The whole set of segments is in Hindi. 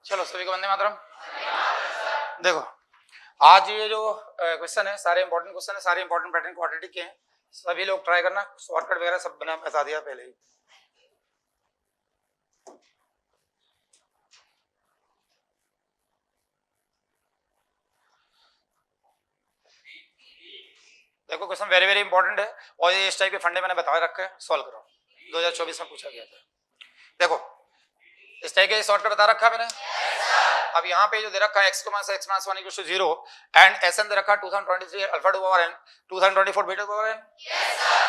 चलो सभी को वंदे मातरम। देखो आज ये जो क्वेश्चन है सारे इंपॉर्टेंट क्वेश्चन है, सारे इंपॉर्टेंट पैटर्न क्वाड्रेटिक के हैं। सभी लोग ट्राई करना, शॉर्टकट वगैरह सब बना बता दिया पहले ही। देखो क्वेश्चन वेरी वेरी इंपॉर्टेंट है और ये इस टाइप के फंडे मैंने बता रखे हैं, सॉल्व करो। 2024 में पूछा गया था। देखो इस टाइप के शॉर्टकट बता रखा है मैंने। अब यहाँ पे जो दे रखा है x x - 1 = 0 एंड Sn दे रखा है 2023 alpha to power n 2024 beta to power n।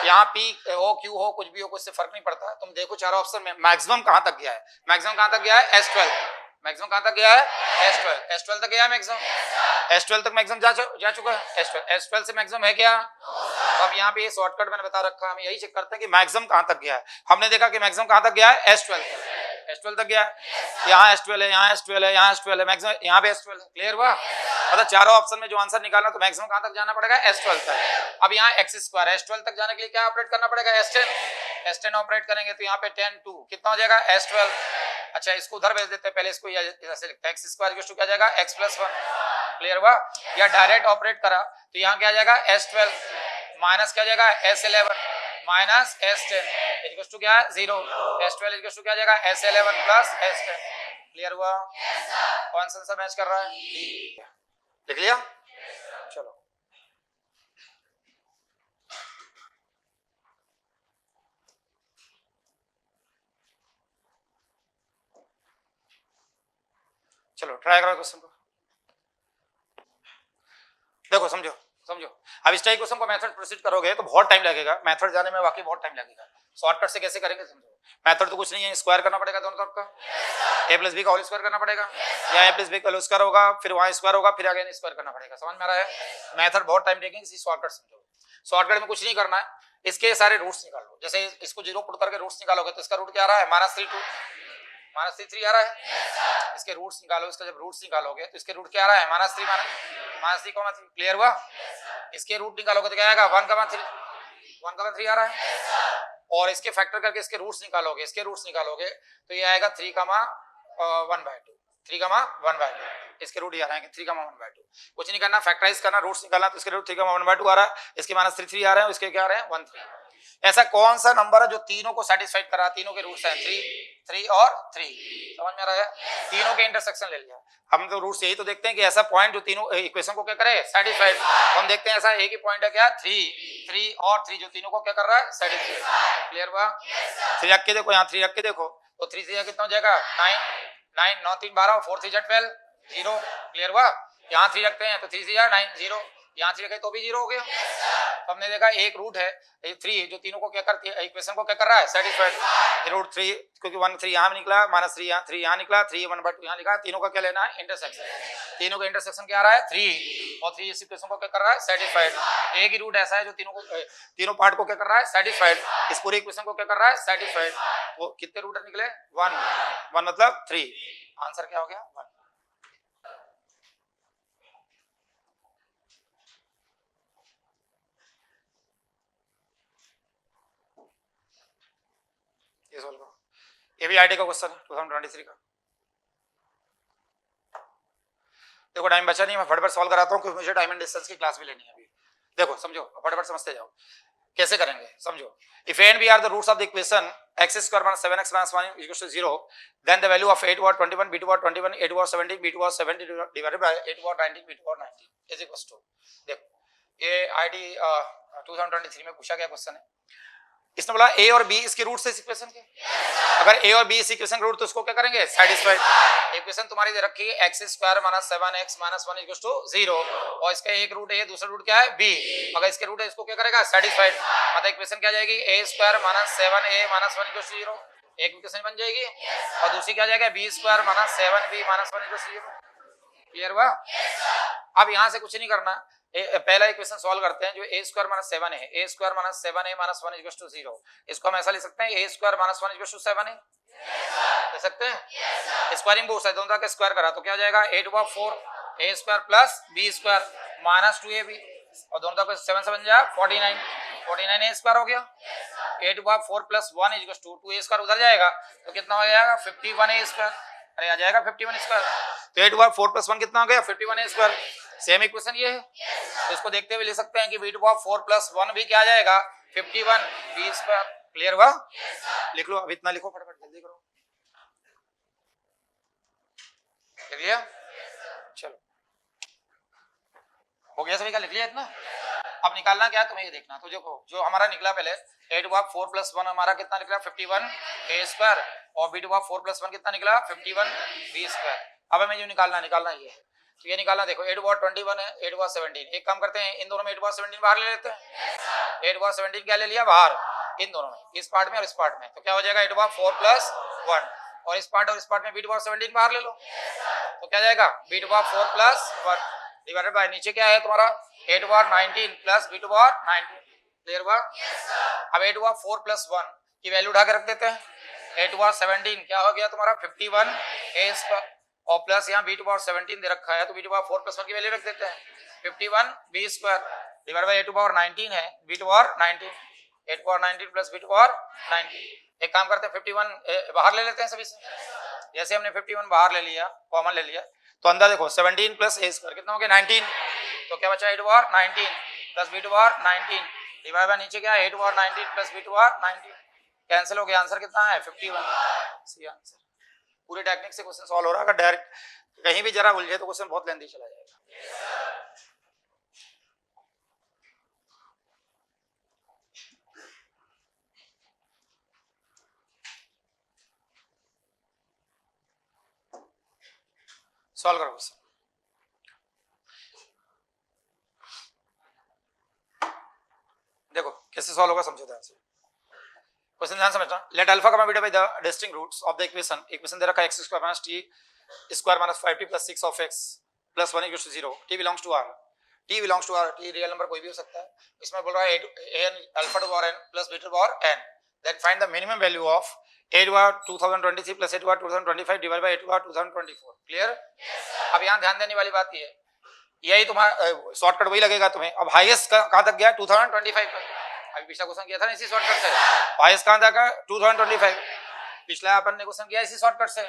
यहाँ p हो q हो कुछ भी हो, कुछ से फर्क नहीं पड़ता। तुम देखो चारों ऑप्शन में मैक्सिमम कहाँ तक गया है, मैक्सिमम कहाँ तक गया है S12, मैक्सिमम कहाँ तक गया है S12, S12 तक गया है मैक्सिमम, S12 तक मैक्सिमम जा चुका है। S12 से मैक्सिमम है क्या। अब यहाँ पे ये शॉर्टकट मैंने बता रखा है, हम यही चेक करते हैं कि मैक्सिमम कहाँ तक गया है। हमने देखा कि मैक्सिमम कहाँ तक गया है S12 तक गया है। यहाँ S12 है, यहाँ S12 है, यहाँ S12 है, मैक्सिमम यहाँ पे S12 है। क्लियर हुआ। मतलब चारों ऑप्शन में जो आंसर निकालना तो मैक्सिमम कहाँ तक जाना पड़ेगा S12 तक। अब यहाँ x² S12 तक जाने के लिए क्या ऑपरेट करना पड़ेगा S10 ऑपरेट करेंगे तो यहाँ पे 10 2 कितना हो जाएगा S12। अच्छा इसको उधर भेज देते हैं, पहले इसको ऐसे लिखते हैं x² क्या जाएगा x + 1। क्लियर हुआ। या डायरेक्ट ऑपरेट करा तो यहाँ क्या जाएगा S12 माइनस क्या जाएगा S11 minus S10 equal to क्या है 0। S12 इक्वल टू क्या जाएगा S11 प्लस S10। क्लियर हुआ। कौन सा आंसर मैच कर रहा है, लिख लिया। चलो चलो ट्राई करो क्वेश्चन को। देखो समझो अब इस टाइप क्वेश्चन को मेथड प्रोसीड करोगे तो बहुत टाइम लगेगा, मेथड जाने में वाकई बहुत टाइम लगेगा। शॉर्टकट से कैसे करेंगे समझो। मेथड तो कुछ नहीं है, स्क्वायर करना पड़ेगा दोनों तरफ का, a + b का होल स्क्वायर करना पड़ेगा, या a + b का होल स्क्वायर होगा, फिर वहां स्क्वायर होगा, फिर अगेन स्क्वायर करना पड़ेगा। समझ में आ रहा है। मेथड बहुत टाइम टेकिंग, इसी शॉर्टकट समझो। शॉर्टकट में कुछ नहीं करना है, इसके सारे रूट्स निकाल लो। जैसे इसको 0 पुट करके रूट्स निकालोगे तो इसका रूट क्या आ रहा है -3 आ रहा है। इसके रूट्स निकालो, इसका जब रूट्स निकालोगे तो इसके रूट क्या आ रहा है -3 क्लियर हुआ। इसके रूट निकालोगे तो क्या आएगा 1,3 आ रहा है। और इसके फैक्टर करके इसके रूट्स निकालोगे तो ये आएगा 3,1/2 इसके रूट ये आ रहे हैं 3,1/2। कुछ नहीं करना, फैक्टराइज करना, रूट्स निकालना तो इसके रूट 3,1/2 आ रहा है, इसके -3 आ रहे हैं, इसके क्या आ रहे हैं 1,3। ऐसा कौन सा नंबर है जो तीनों को सेटिस्फाइड करा, तीनों के रूट्स हैं 3 और 3। समझ में आ रहा है। तीनों के इंटरसेक्शन ले लिया। हम तो रूट्स यही तो देखते हैं कि ऐसा पॉइंट जो तीनों इक्वेशन को क्या करे सेटिस्फाइड। हम देखते हैं ऐसा एक ही पॉइंट है क्या 3 और 3 जो तीनों को क्या कर रहा है सेटिस्फाइड। क्लियर हुआ। 3 रख के देखो, यहाँ 3 रख के देखो तो 3 से कितना हो जाएगा 9 9 3 12 4 3 12 0। क्लियर हुआ। यहाँ 3 रखते हैं तो 3 से 9 0, यहाँ 3 रखे तो भी 0 हो गया। तो हमने देखा एक रूट है 3 जो तीनों को क्या करती है इक्वेशन को क्या कर रहा है सेटिस्फाइड। रूट 3 क्योंकि 1 3 यहाँ निकला, -3 यहाँ 3 यहाँ निकला, 3,1/2 यहाँ लिखा। तीनों का क्या लेना है इंटरसेक्शन। तीनों का इंटरसेक्शन क्या आ रहा है 3 और 3 इस इक्वेशन को क्या कर रहा है सेटिस्फाइड। एक ही रूट ऐसा है जो तीनों पार्ट को क्या कर रहा है सेटिस्फाइड, इस पूरे इक्वेशन को क्या कर रहा है सेटिस्फाइड। वो कितने रूट निकले 1 मतलब 3। आंसर क्या हो गया 1। ये सॉल्व करो। ये भी आईटी का क्वेश्चन है 2023 का। देखो टाइम बचा नहीं, मैं फटाफट सॉल्व कराता हूँ क्योंकि मुझे टाइम एंड डिस्टेंस की क्लास भी लेनी है अभी। देखो समझो, फटाफट समझते जाओ कैसे करेंगे। समझो if a and b are the roots of the equation x² - 7x - 1 = 0 then the value of a/21 b/21 a/17 b/17 divided by a/19 b/19 is equal to। देखो ये आईडी 2023 में पूछा गया क्वेश्चन है। इसने बोला a और b इसके रूट से इस इक्वेशन के। अगर a और b इस इक्वेशन का रूट तो उसको क्या करेंगे सेटिस्फाइड। इक्वेशन तुम्हारी दे रखी है x² - 7x - 1 = 0 और इसका एक रूट है, दूसरा रूट क्या है b। अगर इसके रूट है इसको क्या करेगा सेटिस्फाइड। मतलब इक्वेशन क्या जाएगी a² - 7a - 1 = 0 एक इक्वेशन बन जाएगी और दूसरी क्या जाएगा b² - 7b - 1 = 0। क्लियर हुआ। अब यहाँ से कुछ नहीं करना, पहला इक्वेशन सॉल्व करते हैं जो a² - 7 है, a² - 7a - 1 = 0। इसको हम ऐसा लिख सकते हैं a² - 1 = 7a लिख सकते हैं। स्क्वायरिंग बोर्ड है, दोनों तरह का स्क्वायर करा तो क्या हो जाएगा 8/4 a² + b² - 2ab और दोनों तरफ 7 से बन जाएगा 49 a² हो गया। 8/4 + 1 = 2 a² उधर जाएगा तो कितना हो जाएगा 51 a²। अरे आ जाएगा 51 स्क्वायर। तो 8 बार 4 + 1 कितना हो गया 51 स्क्वायर। सेम इक्वेशन ये है, तो इसको देखते हुए ले सकते हैं कि v टू पावर 4 + 1 भी क्या आ जाएगा 51 v स्क्वायर। क्लियर हुआ? लिख लो, अब इतना लिखो फटाफट, जल्दी करो। लिख लिया? चलो हो गया सभी का, लिख लिया इतना। अब निकालना क्या है तुम्हें ये देखना। तो देखो जो हमारा निकला पहले 8 बार 4 + 1 हमारा कितना निकला 51 a स्क्वायर, और b टू पावर 4 + 1 कितना निकला 51 b स्क्वायर। अब हमें जो निकालना ये है, तो ये निकालना देखो 8 बार 21 है, 8 बार 17। एक काम करते हैं, इन दोनों में 8 बार 17 बाहर ले लेते हैं। 8 बार 17 क्या ले लिया बाहर, इन दोनों में, इस पार्ट में और इस पार्ट में। तो क्या हो जाएगा 8 बार 4 + 1, और इस पार्ट में b टू पावर 17 बाहर ले लो, तो क्या जाएगा b to power 4 + 1 divided by नीचे क्या है तुम्हारा 8 बार 19 plus b to power 19। Clear हुआ? अब 8 बार 4 + 1 की वैल्यू उठा के रख देते हैं। 8 बार 17 क्या हो गया तुम्हारा 51 a स्क्वायर, और प्लस यहाँ b टू पावर 17 दे रखा है, तो b टू पावर 4 + 1 की वैल्यू रख देते हैं 51 b square divided by 8 to power 19 है b to power 19, 8 power 19 plus b to power 19। एक काम करते हैं 51 बाहर ले लेते हैं सभी से। जैसे हमने 51 बाहर ले लिया, कॉमन ले लिया, तो अंदर देखो 17 प्लस a स्क्वायर कितना हो गया 19, तो क्या बचा 8 बार 19 प्लस b टू बार 19 डिवाइड बाय नीचे क्या है 8 बार 19 प्लस b टू बार 19, कैंसिल हो गया, आंसर कितना है 51। C answer. पूरे टेक्निक से क्वेश्चन सॉल्व हो रहा है, अगर डायरेक्ट कहीं भी जरा उलझे तो क्वेश्चन बहुत लेंथी चला जाएगा। सॉल्व करो क्वेश्चन। देखो कैसे सॉल्व होगा, समझो ध्यान से क्वेश्चन, ध्यान समझना। Let alpha comma beta be the distinct roots of the equation दे रखा है x² - t² - 5t + 6 of x + 1 = 0। t belongs to r, t belongs to r, t real number कोई भी हो सकता है। इसमें बोल रहा है n alpha to power n plus beta to power n, then find the minimum value of 8 बार 2023 प्लस 8 बार 2025 डिवाइड बाय 8 बार 2024। क्लियर? अब यहाँ ध्यान देने वाली बात ये है, यही तुम्हारा शॉर्टकट वही लगेगा तुम्हें। अब हाईएस्ट कहां तक गया 2025 तक, अभी पिछला क्वेश्चन किया था ना इसी शॉर्टकट से। हाईएस्ट कहां तक है 2025, पिछला अपन ने क्वेश्चन किया इसी शॉर्टकट से।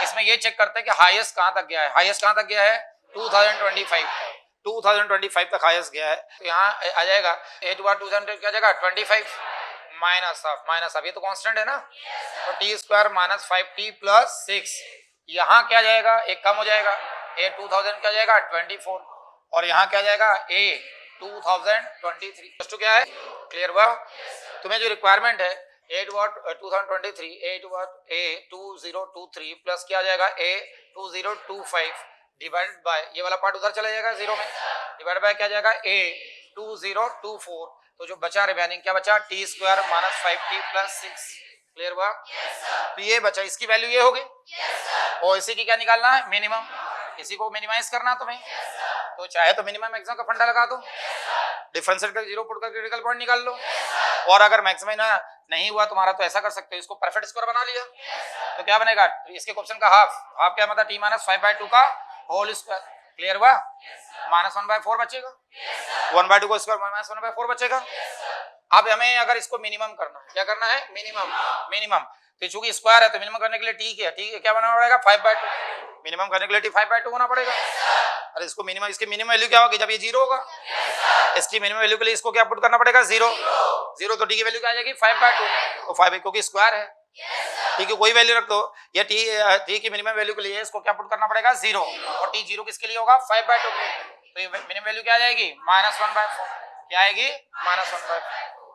इसमें ये चेक करते हैं कि हाईएस्ट कहां तक गया है। हाईएस्ट कहां तक गया है 2025 तक हाईएस्ट गया है। तो यहाँ आ जाएगा 8 बार 2000 क्या जाएगा 25 माइनस हाफ, ये तो कांस्टेंट है ना, तो t² - 5t + 6, यहाँ क्या जाएगा एक कम हो जाएगा, a 2000 क्या जाएगा 24, और यहाँ क्या जाएगा a 2023 क्या है। क्लियर हुआ? तुम्हें जो रिक्वायरमेंट है 8 वाट 2023 8 वाट a 2023 प्लस क्या जाएगा a 2025 डिवाइडेड बाय, ये वाला पार्ट उधर चला जाएगा 0 में, डिवाइड बाय क्या जाएगा a 2024, तो जो बचा रिमेनिंग क्या बचा t² - 5t + 6। क्लियर हुआ? तो ये बचा, इसकी वैल्यू ये होगी, और इसी की क्या निकालना है मिनिमम, इसी को मिनिमाइज करना तुम्हें। तो चाहे तो मिनिमम मैक्सिमम का फंडा लगा दो, डिफरेंशिएट करके 0 पुट करके क्रिटिकल पॉइंट निकाल लो, और अगर मैक्सिमम ना नहीं हुआ तुम्हारा तो ऐसा कर सकते हो, इसको परफेक्ट स्क्वायर बना लिया, तो क्या बनेगा इसके क्वेश्चन का हाफ क्या मतलब t - 5/2 का होल स्क्वायर। क्लियर हुआ? -1/4 बचेगा, 1/2 को स्क्वायर -1/4 बचेगा। अब हमें अगर इसको मिनिमम करना है, क्या करना है मिनिमम, तो चूंकि स्क्वायर है तो मिनिमम करने के लिए t क्या बनाना पड़ेगा 5/2, मिनिमम करने के लिए t 5/2 होना पड़ेगा। अरे इसको मिनिमम, इसकी मिनिमम वैल्यू क्या होगी जब ये 0 होगा, इसकी मिनिमम वैल्यू के लिए इसको क्या पुट करना पड़ेगा 0, तो t की वैल्यू क्या आ जाएगी 5/2, तो 5 क्योंकि स्क्वायर है, t की कोई वैल्यू रख दो, ये t की मिनिमम वैल्यू के लिए इसको क्या पुट करना पड़ेगा 0, और t 0 किसके लिए होगा 5/2, तो ये मिनिमम वैल्यू क्या आ जाएगी -1/4, क्या आएगी -1/4,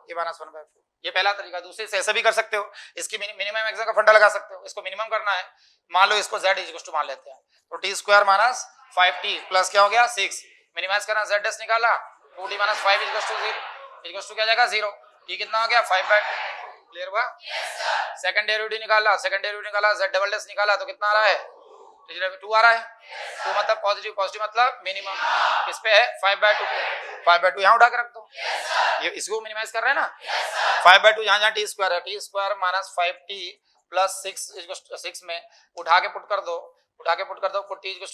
ये -1/4। ये पहला तरीका। दूसरे से ऐसा भी कर सकते हो, इसकी मिनिमम मैक्सिमम का फंडा लगा सकते हो, इसको मिनिमम करना है, मान लो इसको z = मान लेते हैं, तो t² - 5t प्लस क्या हो गया 6, मिनिमाइज करना z' निकाला 2t - 5 = 0 क्या जाएगा 0, t कितना हो गया 5/2। क्लियर हुआ? सेकंड डेरिवेटिव निकाला z" निकाला तो कितना आ रहा है 2 आ रहा है, 2 मतलब पॉजिटिव मतलब मिनिमम, किस पे है 5/2 यहाँ उठा के रख दो, ये इसको मिनिमाइज कर रहे हैं ना 5/2, यहाँ t² है, t² - 5t + 6 में उठा के पुट कर दो, पुट t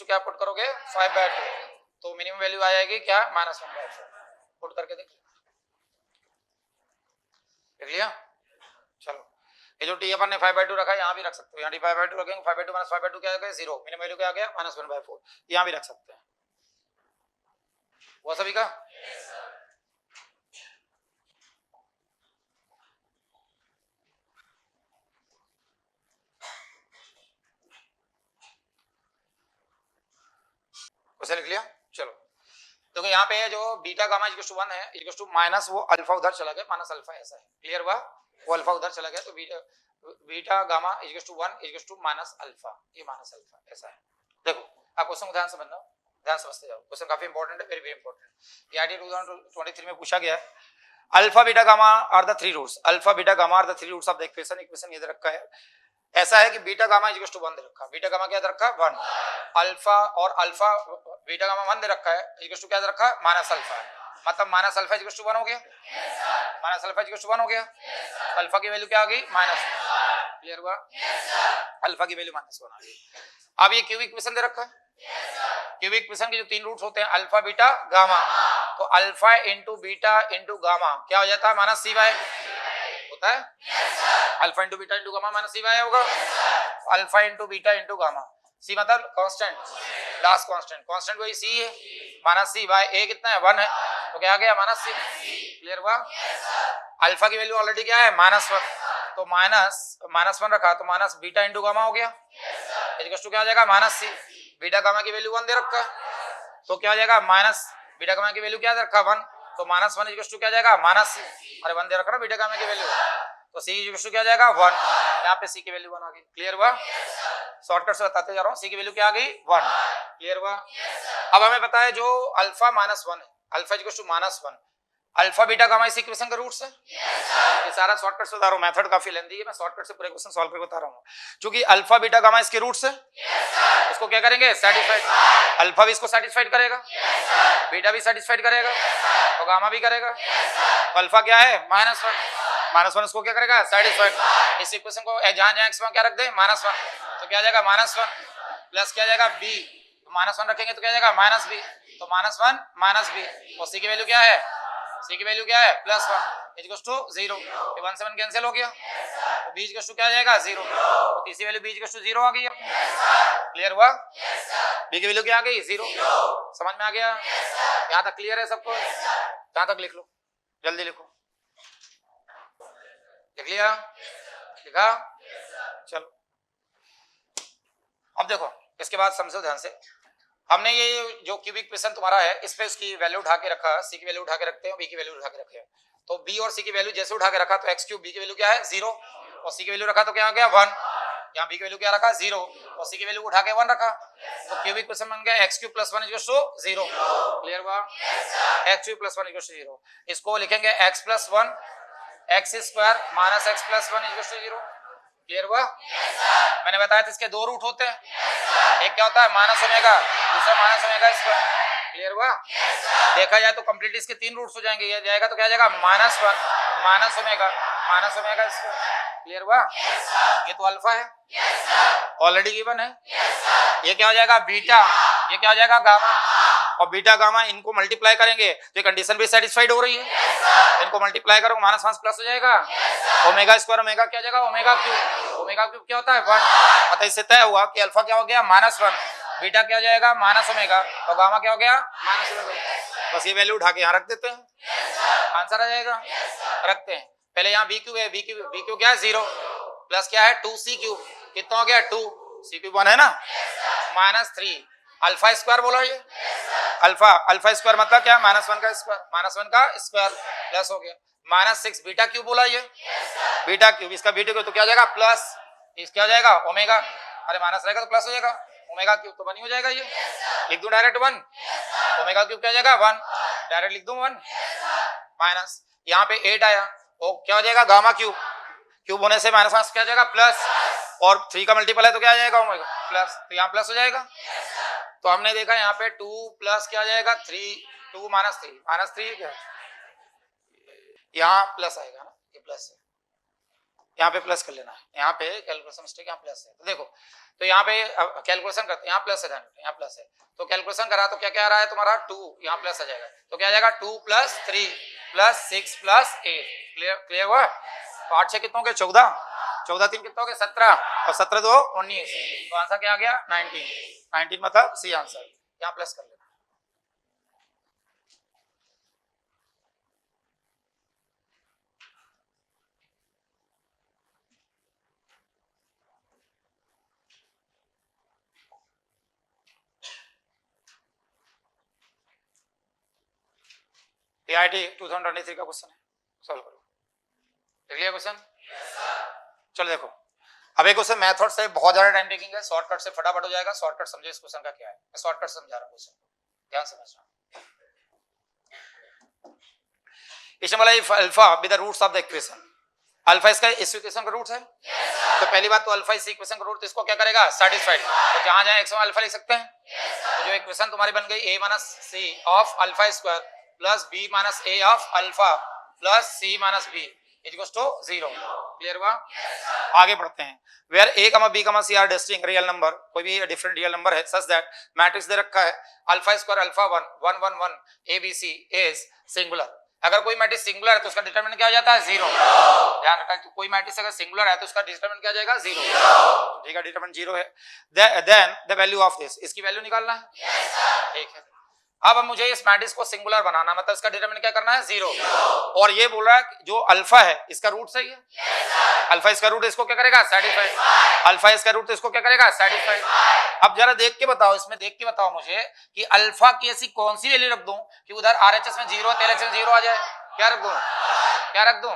क्या पुट करोगे 5/2, तो मिनिमम वैल्यू आ जाएगी क्या -1/4, पुट करके देख लिया। चलो ये जो टी अपन ने 5/2 रखा है यहाँ भी रख सकते हो, यहाँ टी 5/2 रखेंगे, 5/2 माइनस 5/2 क्या आ गया 0, मिनिमम वैल्यू क्या आ गया -1/4, यहाँ भी रख सकते हैं। वो सभी का क्वेश्चन लिख लिया। चलो तो यहाँ पे जो बीटा गामा इक्वल टू 1 है इक्वल टू माइनस वो अल्फा उधर चला गया माइनस अल्फा ऐसा है, क्लियर हुआ, वो अल्फा उधर चला गया तो beta gamma equal to 1 equal to minus alpha, ये माइनस अल्फा ऐसा है। देखो आप क्वेश्चन को ध्यान से समझना, ध्यान समझते जाओ, क्वेश्चन काफी इंपॉर्टेंट है, वेरी वेरी इंपॉर्टेंट। ये आईडी 2023 में पूछा गया है। Alpha beta gamma are the three roots, alpha beta gamma are the three roots of the equation, equation ये दे रखा है, ऐसा है कि बीटा गामा इक्वल टू 1 दे रखा है, बीटा गामा क्या दे रखा है 1, अल्फा और अल्फा बीटा गामा 1 दे रखा है, इक्वल टू क्या दे रखा है माइनस अल्फा, मतलब माइनस अल्फा इक्वल टू 1 हो गया, माइनस अल्फा इक्वल टू 1 हो गया, अल्फा की वैल्यू क्या आ गई माइनस, क्लियर हुआ, अल्फा की वैल्यू -1 आ गई। अब ये क्यूबिक इक्वेशन दे रखा है, क्यूबिक इक्वेशन के जो तीन रूट्स होते हैं अल्फा बीटा गामा, तो alpha into beta into gamma क्या हो जाता है -cy होता है, alpha into beta into gamma -cy होगा, alpha into beta into gamma, c मतलब कांस्टेंट, लास्ट कांस्टेंट, कांस्टेंट वही सी है, -c/a कितना है 1 है, तो क्या आ गया -c, क्लियर हुआ। अल्फा की वैल्यू ऑलरेडी क्या है -1, तो -1 रखा तो माइनस बीटा इंटू गामा हो गया, इक्वल टू क्या आ जाएगा -c, बीटा गामा की वैल्यू 1 दे रखा है तो क्या आ जाएगा माइनस बीटा गामा की वैल्यू क्या दे रखा 1, तो -1 इक्वल टू क्या आ जाएगा -c, अरे 1 दे रखा ना बीटा गामा की वैल्यू, तो c इक्वल टू क्या आ जाएगा 1, यहाँ पे c की वैल्यू 1 आ गई, क्लियर हुआ। शॉर्टकट से बताते जा रहा हूँ, c की वैल्यू क्या आ गई 1, क्लियर हुआ। अब हमें पता है जो अल्फा -1 है, alpha equal to -1, alpha beta gamma इस इक्वेशन का रूट्स है, ये सारा शॉर्टकट से बता रहा हूँ, मेथड काफी लेंथी है, मैं शॉर्टकट से पूरे क्वेश्चन सॉल्व करके बता रहा हूँ। क्योंकि अल्फा बीटा गामा इसके रूट्स है, इसको क्या करेंगे सेटिस्फाइड, अल्फा भी इसको सेटिस्फाइड करेगा, बीटा भी सेटिस्फाइड करेगा तो गामा भी करेगा, तो अल्फा क्या है -1 इसको क्या करेगा सेटिस्फाइड, इस इक्वेशन को जहां जहां x में क्या रख दे -1, तो क्या आ जाएगा -1 प्लस क्या आ जाएगा b, तो -1 रखेंगे तो क्या आ जाएगा -b, तो -1 -b, और c की वैल्यू क्या है, c की वैल्यू क्या है +1 इक्वल टू 0, ये 1 से 1 कैंसिल हो गया, तो b इक्वल टू क्या आ जाएगा 0, तो तीसरी वैल्यू b इक्वल टू 0 आ गई, क्लियर हुआ, b की वैल्यू क्या आ गई 0, समझ में आ गया, यहाँ तक क्लियर है सबको, यहाँ तक लिख लो, जल्दी लिखो, लिख लिया, लिखा, चलो अब देखो इसके बाद समझो ध्यान से, हमने ये जो क्यूबिक इक्वेशन तुम्हारा है इस पे उसकी वैल्यू उठा के रखा, सी की वैल्यू उठा के रखते हैं, बी की वैल्यू उठा के रखे हैं, तो बी और सी की वैल्यू जैसे उठा के रखा तो एक्स क्यूब, बी की वैल्यू क्या है 0 और सी की वैल्यू रखा तो क्या हो गया 1, यहाँ बी की वैल्यू क्या रखा 0 और सी की वैल्यू उठा के 1 रखा, तो क्यूबिक इक्वेशन बन गया x cube plus 1 equal to 0, clear हुआ, x cube plus 1 equal to 0, इसको लिखेंगे x plus 1 x square minus x plus 1 equal to 0, clear हुआ। मैंने बताया था इसके दो रूट होते हैं, एक क्या होता है माइनस ओमेगा, दूसरा माइनस ओमेगा स्क्वायर, क्लियर हुआ। देखा जाए तो कंप्लीट इसके तीन रूट्स हो जाएंगे, ये जाएगा तो क्या जाएगा -1 माइनस ओमेगा स्क्वायर, क्लियर हुआ। ये तो अल्फा है ऑलरेडी गिवन है, ये क्या हो जाएगा बीटा, ये क्या हो जाएगा गामा, और बीटा गामा इनको मल्टीप्लाई करेंगे तो ये कंडीशन भी सेटिस्फाइड हो रही है, इनको मल्टीप्लाई करो -1 प्लस हो जाएगा ओमेगा स्क्वायर, ओमेगा क्या जाएगा ओमेगा क्यूब, ओमेगा क्यूब क्या होता है 1, अतः इससे तय हुआ कि अल्फा क्या हो गया -1, बीटा क्या हो जाएगा माइनस ओमेगा और गामा क्या हो गया माइनस ओमेगा। बस ये वैल्यू उठा के यहाँ रख देते हैं, आंसर आ जाएगा, रखते हैं। पहले यहाँ बी क्यूब है, बी क्यूब क्या है 0 प्लस क्या है 2c क्यूब, कितना हो गया 2, c क्यूब 1 है ना, -3 अल्फा स्क्वायर बोलो, ये अल्फा स्क्वायर मतलब क्या -1 का स्क्वायर प्लस हो गया -6 बीटा क्यूब बोला, ये बीटा क्यूब, इसका बीटा क्यूब तो क्या हो जाएगा प्लस, इस क्या हो जाएगा ओमेगा, अरे माइनस रहेगा तो प्लस हो जाएगा, ओमेगा क्यूब तो 1 हो जाएगा, ये लिख दूं डायरेक्ट 1, ओमेगा क्यूब क्या हो जाएगा 1, डायरेक्ट लिख दूं 1 माइनस, यहाँ पे 8 आया, वो क्या हो जाएगा गामा क्यूब होने से -1 क्या हो जाएगा प्लस, और 3 का मल्टीपल है तो क्या आ जाएगा ओमेगा प्लस, तो यहाँ प्लस हो जाएगा। तो हमने देखा यहाँ पे 2 प्लस क्या आ जाएगा 3, 2 -3 क्या, यहाँ प्लस आएगा ना, ये प्लस है, यहाँ पे प्लस कर लेना है, यहाँ पे कैलकुलेशन मिस्टेक, यहाँ प्लस है, तो देखो तो यहाँ पे कैलकुलेशन करते हैं, यहाँ प्लस है, यहाँ प्लस है, तो कैलकुलेशन करा तो क्या क्या आ रहा है तुम्हारा 2, यहाँ प्लस आ जाएगा, तो क्या आ जाएगा 2 + 3 + 6 + 8, क्लियर हुआ। 8 6 कितनों के 14, 14 3 कितना हो गया 17 और 17 2 19, तो आंसर क्या आ गया 19 मतलब सी आंसर। यहाँ प्लस कर लेना। AIT 2023 का क्वेश्चन है, सॉल्व करो। देख लिया क्वेश्चन? चलो देखो, अब एक क्वेश्चन मेथड से बहुत ज्यादा टाइम टेकिंग है, शॉर्टकट से फटाफट हो जाएगा। शॉर्टकट समझो इस क्वेश्चन का क्या है, मैं शॉर्टकट समझा रहा हूँ क्वेश्चन, ध्यान समझना। इसमें बोला if alpha with the roots of the equation, alpha इसका इस इक्वेशन का रूट है, तो पहली बात तो अल्फा इस इक्वेशन का रूट, तो इसको क्या करेगा सेटिस्फाइड, तो जहां जहां x अल्फा लिख सकते हैं, तो जो इक्वेशन तुम्हारी बन गई a minus c of alpha square plus b minus a of alpha plus c minus b equals to 0। Clear हुआ? आगे बढ़ते हैं। Where a comma b comma c are distinct real number, कोई भी डिफरेंट रियल नंबर है सच दैट मैट्रिक्स दे रखा है alpha square alpha 1 1 1 1 a b c is singular. अगर कोई मैट्रिक्स सिंगुलर है तो उसका डिटरमिनेंट क्या हो जाता है 0। ध्यान रखना, तो कोई मैट्रिक्स अगर सिंगुलर है तो उसका डिटरमिनेंट क्या हो जाएगा 0। ठीक है, डिटरमिनेंट 0 है। Then the value of this, इसकी वैल्यू निकालना है। ठीक है, अब मुझे इस मैट्रिक्स को सिंगुलर बनाना, मतलब इसका डिटरमिनेंट क्या करना है 0। और ये बोल रहा है जो अल्फा है इसका रूट सही है, अल्फा इसका रूट इसको क्या करेगा सेटिस्फाइड, अल्फा इसका रूट इसको क्या करेगा सेटिस्फाइड। अब जरा देख के बताओ, इसमें देख के बताओ मुझे कि अल्फा की ऐसी कौन सी वैल्यू रख दूं कि उधर RHS में 0 LHS में 0 आ जाए। क्या रख दूं, क्या रख दूं,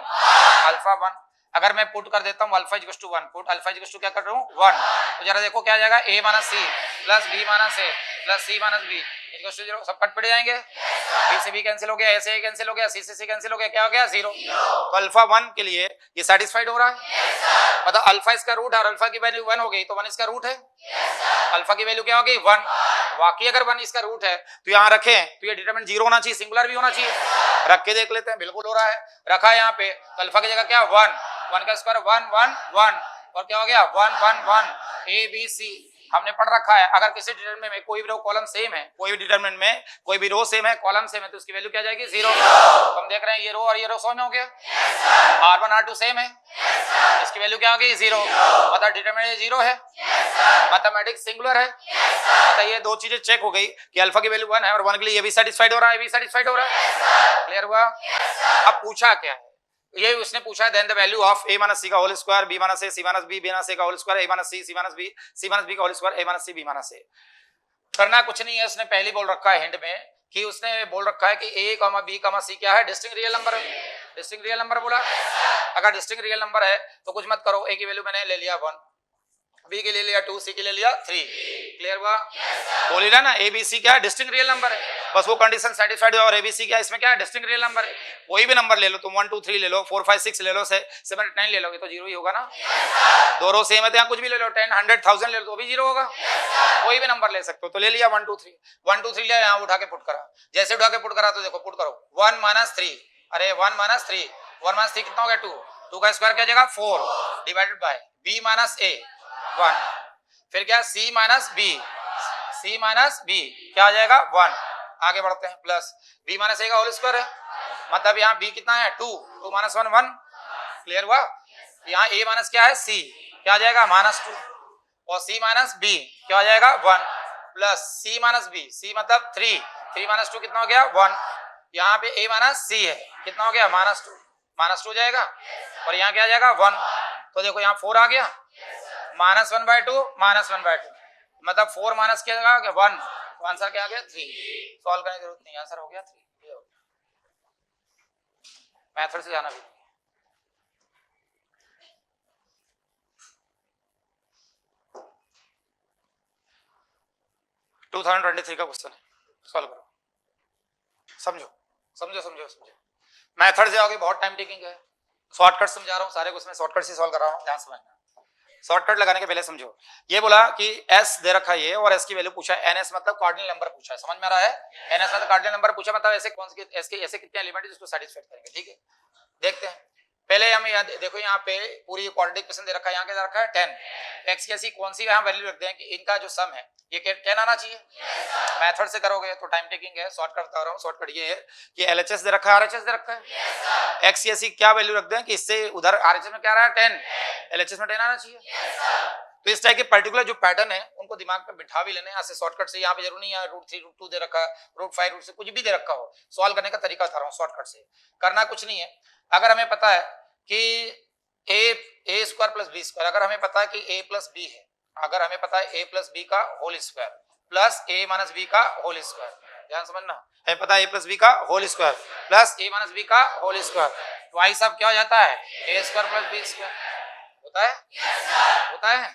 अल्फा 1। अगर मैं पुट कर देता हूं alpha equal to 1, put alpha equal to क्या कर रहा हूं 1, तो जरा देखो क्या आ जाएगा a minus c plus b minus a plus c minus b equal to 0। सब कट पड़ जाएंगे, b से b कैंसिल हो गया, a से a कैंसिल हो गया, c से c कैंसिल हो गया, क्या हो गया 0। तो अल्फा 1 के लिए ये सेटिस्फाइड हो रहा है, मतलब अल्फा इसका रूट है और अल्फा की वैल्यू 1 हो गई, तो 1 इसका रूट है, अल्फा की वैल्यू क्या हो गई 1। वाकई अगर 1 इसका रूट है तो यहाँ रखें तो ये डिटरमिनेंट 0 होना चाहिए, सिंगुलर भी होना चाहिए। रख के देख लेते हैं, बिल्कुल हो रहा है, रखा है यहाँ पे, तो अल्फा की जगह क्या 1 1 का स्क्वायर 1 1 1 और क्या हो गया 1 1 1 a b c हमने पढ़ रखा है। अगर किसी डिटरमिनेंट में कोई भी रो कॉलम सेम है, कोई भी डिटरमिनेंट में कोई भी रो सेम है कॉलम सेम है, तो उसकी वैल्यू क्या जाएगी 0। तो हम देख रहे हैं ये रो और ये रो सेम हो गया, R1 R2 सेम है, इसकी वैल्यू क्या हो गई 0, मतलब डिटरमिनेंट 0 है, मैथमेटिक्स सिंगुलर है। मतलब ये दो चीजें चेक हो गई कि अल्फा की वैल्यू 1 है और 1 के लिए ये भी सेटिस्फाइड हो रहा है, ये भी सेटिस्फाइड हो रहा है। क्लियर हुआ? अब पूछा क्या है, ये उसने पूछा then the value of a minus c का whole square b minus a c minus b b minus a का whole square a minus c c minus b c minus b का whole square a minus c b minus a। करना कुछ नहीं है, उसने पहले बोल रखा है हिंट में कि उसने बोल रखा है कि a comma b comma c क्या है डिस्टिंक्ट रियल नंबर है, डिस्टिंक्ट रियल नंबर बोला। अगर डिस्टिंक्ट रियल नंबर है तो कुछ मत करो, a की वैल्यू मैंने ले लिया 1, b के ले लिया 2, c के ले लिया 3। क्लियर हुआ? बोली ना a b c क्या है डिस्टिंक्ट रियल नंबर है, बस वो कंडीशन सेटिस्फाइड हुआ और a b c क्या है इसमें क्या है डिस्टिंक्ट रियल नंबर है। कोई भी नंबर ले लो तुम 1 2 3 ले लो, 4 5 6 ले लो, 7 8 9 ले लोगे तो 0 ही होगा ना। दो रो सेम है तो यहाँ कुछ भी ले लो, 10 100 1000 ले लो तो भी 0 होगा। कोई भी नंबर ले सकते हो, तो ले लिया 1 2 3 1 2 3 लिया, यहाँ उठा के पुट करा, जैसे उठा के पुट करा तो देखो पुट करो 1 माइनस 3, अरे 1 माइनस 3 1 माइनस 3 कितना हो गया 2, 2 का स्क्वायर क्या जाएगा 4 divided by b minus a 1, फिर क्या c minus b, c minus b क्या आ जाएगा 1। आगे बढ़ते हैं, प्लस b माइनस a का होल स्क्वायर है, मतलब यहाँ b कितना है 2 2 माइनस 1 1। क्लियर हुआ? यहाँ a माइनस क्या है c क्या आ जाएगा माइनस 2 और c माइनस b क्या आ जाएगा 1 plus c minus b, c मतलब 3 3 माइनस 2 कितना हो गया 1। यहाँ पे a माइनस c है कितना हो गया माइनस 2 हो जाएगा और यहाँ क्या आ जाएगा 1। तो देखो यहाँ 4 आ गया, माइनस 1/2 माइनस 1/2 मतलब 4 माइनस क्या आ गया 1, तो आंसर क्या आ गया 3। सॉल्व करने की जरूरत नहीं, आंसर हो गया 3। मेथड से जाना भी 2023 का क्वेश्चन है, सॉल्व करो। समझो समझो समझो समझो, मेथड से आओगे बहुत टाइम टेकिंग है, शॉर्टकट समझा रहा हूँ सारे कुछ मैं शॉर्टकट से सॉल्व कर रहा हूँ, ध्यान समझना। शॉर्टकट लगाने के पहले समझो, ये बोला कि s दे रखा है ये और s की वैल्यू पूछा है, ns मतलब कार्डिनल नंबर पूछा है, समझ में आ रहा है। ns मतलब कार्डिनल नंबर पूछा, मतलब ऐसे कौन से s के ऐसे कितने एलिमेंट है जिसको सेटिस्फाइड करेंगे। ठीक है, देखते हैं पहले हम याद देखो यहाँ पे पूरी क्वाड्रेटिक इक्वेशन दे रखा है, यहाँ क्या दे रखा है 10, एक्स की ऐसी कौन सी यहाँ वैल्यू रख दें कि इनका जो सम है ये 10 आना चाहिए। मेथड से करोगे तो टाइम टेकिंग है, शॉर्टकट बता रहा हूँ। शॉर्टकट ये है कि एलएचएस दे रखा है, आरएचएस दे रखा है, एक्स की ऐसी क्या वैल्यू रख दें कि इससे उधर आरएचएस में क्या आ रहा है 10, एलएचएस में 10 आना चाहिए। तो इस टाइप के पर्टिकुलर जो पैटर्न है उनको दिमाग पे बिठा भी लेने, यहाँ से शॉर्टकट से, यहाँ पे जरूर नहीं है √3 √2 दे रखा है, √5 √6 कुछ भी दे रखा हो, सॉल्व करने का तरीका बता रहा हूँ शॉर्टकट से। करना कुछ नहीं है, अगर हमें पता है कि a square plus b square, अगर हमें पता है कि a प्लस बी है, अगर हमें पता है a प्लस बी का whole square plus a minus b का होल स्क्वायर, ध्यान समझना, हमें पता है a प्लस बी का whole square plus a minus b का होल स्क्वायर, ट्वाइस अब क्या हो जाता है a square plus b square होता है, होता है।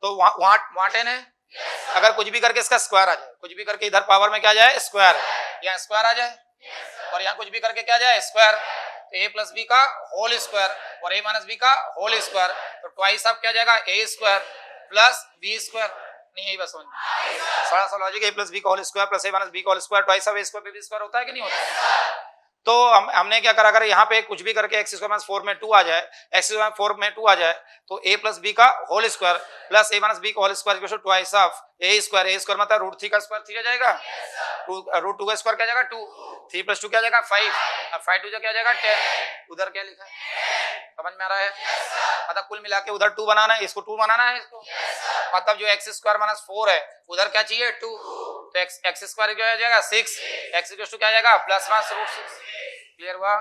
तो वहां 10 है, अगर कुछ भी करके इसका स्क्वायर आ जाए, कुछ भी करके इधर पावर में क्या जाए स्क्वायर, यहाँ स्क्वायर आ जाए और यहाँ कुछ भी करके क्या जाए स्क्वायर, तो a प्लस बी का होल स्क्वायर और a माइनस बी का होल स्क्वायर, तो ट्वाइस अब क्या जाएगा a square plus b square, नहीं यही बस समझ सारा सा लॉजिक, a प्लस बी का whole square plus a minus b का होल स्क्वायर, ट्वाइस अब a स्क्वायर बी स्क्वायर होता है कि नहीं होता। तो हमने क्या करा, अगर यहाँ पे कुछ भी करके x स्क्वायर माइनस 4 में 2 आ जाए, x स्क्वायर 4 में 2 आ जाए, तो a प्लस बी का whole square plus a minus b का whole square equal to twice of a square मतलब √3 का स्क्वायर 3 आ जाएगा, √2 का स्क्वायर क्या जाएगा 2, 3 प्लस 2 क्या जाएगा 5, अब 5 2 क्या जाएगा 10, उधर क्या लिखा है समझ में आ रहा है, मतलब कुल मिला के उधर 2 बनाना है, इसको 2 बनाना है इसको, मतलब जो x स्क्वायर माइनस 4 है उधर क्या चाहिए 2, तो x स्क्वायर क्या आ जाएगा 6, x इक्वल टू क्या आ जाएगा प्लस माइनस √6, क्लियर हुआ।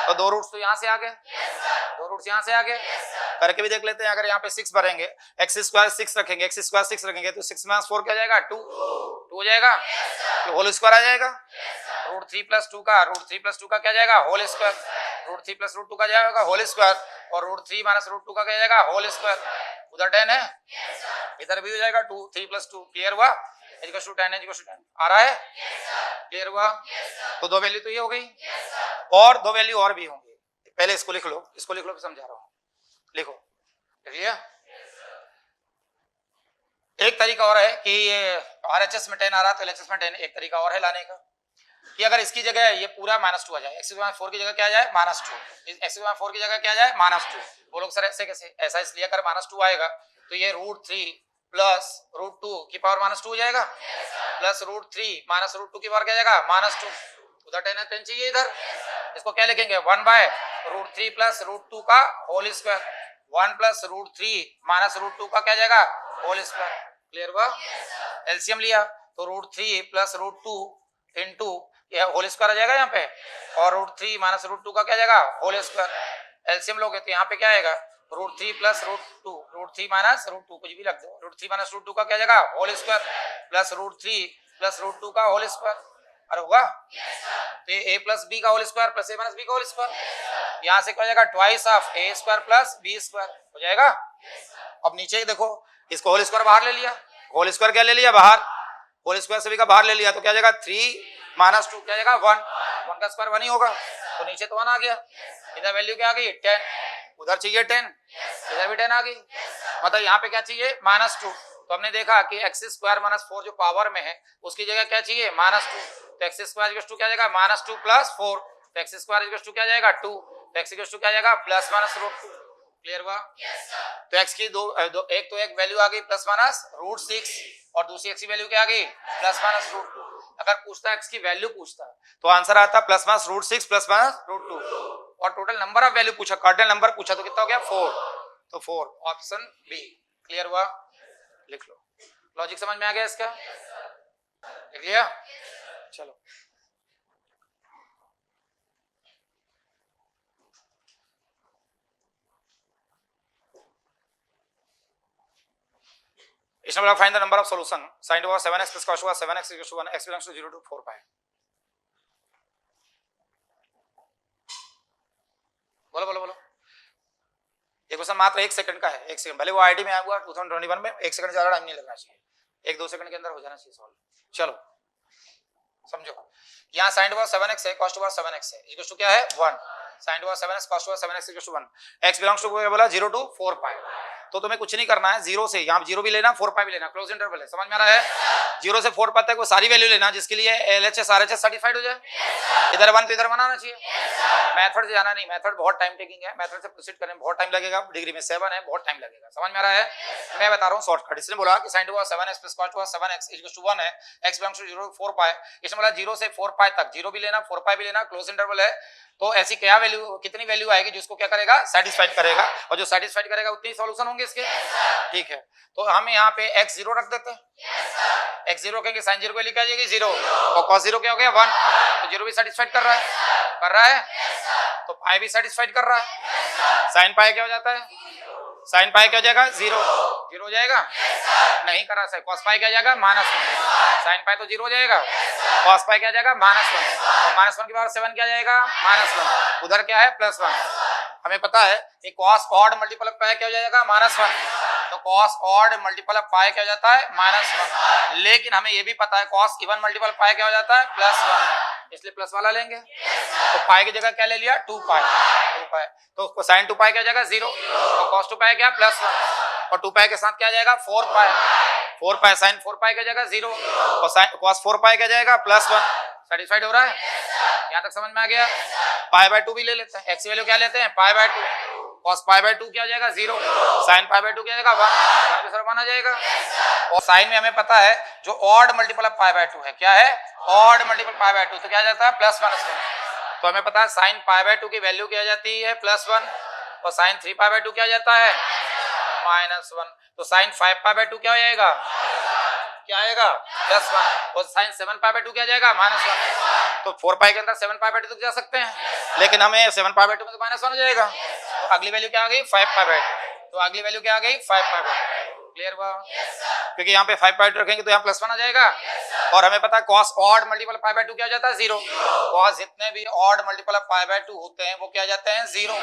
तो दो रूट्स तो यहाँ से आ गए, दो रूट्स यहाँ से आ गए, करके भी देख लेते हैं। अगर यहाँ पे 6 भरेंगे, x स्क्वायर 6 रखेंगे, x स्क्वायर 6 रखेंगे तो 6 माइनस 4 क्या जाएगा 2 हो जाएगा, तो होल स्क्वायर आ जाएगा, √3 प्लस 2 का क्या जाएगा होल स्क्वायर, √3 प्लस √2 का जाएगा होल स्क्वायर और √3 माइनस √2 का क्या जाएगा होल स्क्वायर, उधर 10 है इधर भी हो जाएगा 2, 3 प्लस 2 क्लियर हुआ, इक्वल टू 10 आ रहा है, क्लियर हुआ। तो दो वैल्यू तो ये हो गई और दो वैल्यू और भी होंगी, पहले इसको लिख लो, इसको लिख लो, समझा रहा हूं, लिखो, लिख लिया। एक तरीका और है कि ये RHS में 10 आ रहा है तो LHS में 10, एक तरीका और है लाने का कि अगर इसकी जगह ये पूरा -2 आ जाए, x⁴ की जगह क्या आ जाए -2, x⁴ की जगह क्या आ जाए -2, वो लोग सर ऐसे कैसे, ऐसा इसलिए अगर -2 आएगा तो ये √3 प्लस √2 की पावर -2 हो जाएगा प्लस √3 माइनस √2 की पावर क्या जाएगा -2, उधर 10 चाहिए, इधर इसको क्या लिखेंगे 1/√3 प्लस √2 का होल स्क्वायर, 1 प्लस √3 माइनस √2 का क्या जाएगा होल स्क्वायर, क्लियर हुआ। एलसीएम लिया तो √3 प्लस √2 इंटू होल स्क्वायर आ जाएगा यहाँ पे और √3 माइनस √2 का क्या जाएगा होल स्क्वायर, एलसीएम लोगे तो यहाँ पे क्या आएगा √3 प्लस √2, √3 माइनस √2 कुछ भी रख दो, √3 माइनस √2 का क्या जाएगा होल स्क्वायर प्लस √3 प्लस √2 का होल स्क्वायर, अरे होगा तो ये a प्लस बी का whole square plus a minus b का होल स्क्वायर, यहाँ से क्या जाएगा twice of a square plus b square हो जाएगा। अब नीचे ही देखो, इसको होल स्क्वायर बाहर ले लिया, होल स्क्वायर क्या ले लिया बाहर, होल स्क्वायर सभी का बाहर ले लिया तो क्या जाएगा 3 माइनस 2 क्या जाएगा 1 का स्क्वायर 1 ही होगा, तो नीचे तो 1 आ गया, इधर वैल्यू क्या आ गई 10, उधर चाहिए 10, इधर भी 10 आ गई, मतलब यहाँ पे क्या चाहिए -2, तो हमने देखा कि x² - 4 जो पावर में है उसकी जगह क्या चाहिए -2, तो x² क्या जाएगा -2 प्लस 4, तो x² क्या जाएगा 2, तो x क्या जाएगा प्लस माइनस √2, क्लियर हुआ। तो x की एक तो एक वैल्यू आ गई प्लस माइनस √6 और दूसरी x की वैल्यू क्या आ गई प्लस माइनस √2, अगर पूछता है x की वैल्यू पूछता तो आंसर आता प्लस माइनस √6 प्लस माइनस √2 और टोटल नंबर ऑफ वैल्यू पूछा, कार्डिनल नंबर पूछा तो कितना हो गया 4, तो 4 ऑप्शन बी, क्लियर हुआ, लिख लो। लॉजिक समझ में आ गया इसका, लिख लिया, चलो इस number find the number of solution sin over 7x plus cos over 7x equals to 1, x belongs to 0 to 4 pi, बोलो बोलो बोलो। ये क्वेश्चन मात्र 1 सेकंड का है, 1 सेकंड, भले वो आईटी में आया हुआ 2021 में, 1 सेकंड ज्यादा टाइम नहीं लगना चाहिए, 1-2 सेकंड के अंदर हो जाना चाहिए सॉल्व। चलो समझो, यहाँ sin over 7x है, cos over 7x है, इक्वल टू क्या है 1, sin over 7x cos over 7x equals to 1, x belongs to बोला 0 to 4 pi, तो तुम्हें कुछ नहीं करना है, जीरो से यहाँ जीरो भी लेना, 4 पाई भी लेना, क्लोज इंटरवल है, समझ में आ रहा है। 0 से 4 पाई तक वो सारी वैल्यू लेना जिसके लिए LHS RHS सर्टिफाइड हो जाए। इधर 1 तो इधर 1 आना चाहिए। मेथड से जाना नहीं, मेथड बहुत टाइम टेकिंग है, मेथड से प्रोसीड करने में बहुत टाइम लगेगा, डिग्री में 7 है, बहुत टाइम लगेगा, समझ में आ रहा है। मैं बता रहा हूँ शॉर्टकट। इसने बोला कि sin 7x plus cos 7x equals to 1 है, x बिलोंग्स टू 0 4 पाई। इसने बोला 0 से 4 पाई तक, 0 भी लेना 4 पाई भी लेना, क्लोज इंटरवल है, तो ऐसी क्या वैल्यू, कितनी वैल्यू आएगी जिसको क्या करेगा, सेटिस्फाइड करेगा, और जो सेटिस्फाइड करेगा उतने ही सॉल्यूशन होंगे इसके, ठीक है। तो हम यहाँ पे x 0 रख देते हैं, x 0 कहेंगे, sin 0 की वैल्यू क्या आ जाएगी 0, और cos 0 क्या हो गया 1, तो 0 भी सेटिस्फाइड कर रहा है, तो पाई भी सेटिस्फाइड कर रहा है। साइन पाई क्या हो जाता है, साइन पाई क्या हो जाएगा 0 हो जाएगा, नहीं करा सही, cos पाई क्या जाएगा -1, साइन पाई तो 0 हो जाएगा, cos पाई क्या जाएगा -1, और -1 की पावर 7 क्या जाएगा -1, उधर क्या है +1। हमें पता है कि cos ऑड मल्टीपल ऑफ पाई क्या हो जाएगा -1, तो cos ऑड मल्टीपल ऑफ पाई क्या हो जाता है -1, लेकिन हमें ये भी पता है cos इवन मल्टीपल ऑफ पाई क्या हो जाता है +1, इसलिए प्लस वाला लेंगे। तो पाई की जगह क्या ले लिया 2 पाई, तो साइन 2 पाई क्या जाएगा 0, तो cos 2 पाई क्या +1, और 2 पाई के साथ क्या जाएगा 4 पाई, साइन 4 पाई क्या जाएगा 0, और cos 4 पाई क्या जाएगा +1। सेटिस्फाइड हो रहा है, यहाँ तक समझ में आ गया। π/2 भी ले लेते हैं, x वैल्यू क्या लेते हैं π/2, cos π/2 क्या जाएगा 0, sin π/2 क्या जाएगा 1, 1 आ जाएगा। और साइन में हमें पता है जो ऑड मल्टीपल ऑफ π/2 है, क्या है ऑड मल्टीपल π/2, तो क्या जाता है +1, तो हमें पता है sin π/2 की वैल्यू क्या जाती है +1, और sin 3 π/2 क्या जाता है -1, तो sin 5 π/2 क्या हो जाएगा, क्या आएगा +1, और sin 7 π/2 क्या जाएगा -1, तो 4 पाई के अंदर 7 π/2 तक जा सकते हैं, लेकिन हमें 7 π/2 में तो -1 हो जाएगा, तो अगली वैल्यू क्या आ गई 5 π/2, तो अगली वैल्यू क्या आ गई 5 π/2। क्लियर हुआ, क्योंकि यहाँ पे 5 π/2 रखेंगे तो यहाँ +1 आ जाएगा, और हमें पता है cos ऑड मल्टीपल π/2 क्या हो जाता है 0, cos जितने भी ऑड मल्टीपल ऑफ π/2 होते हैं वो क्या जाते हैं 0,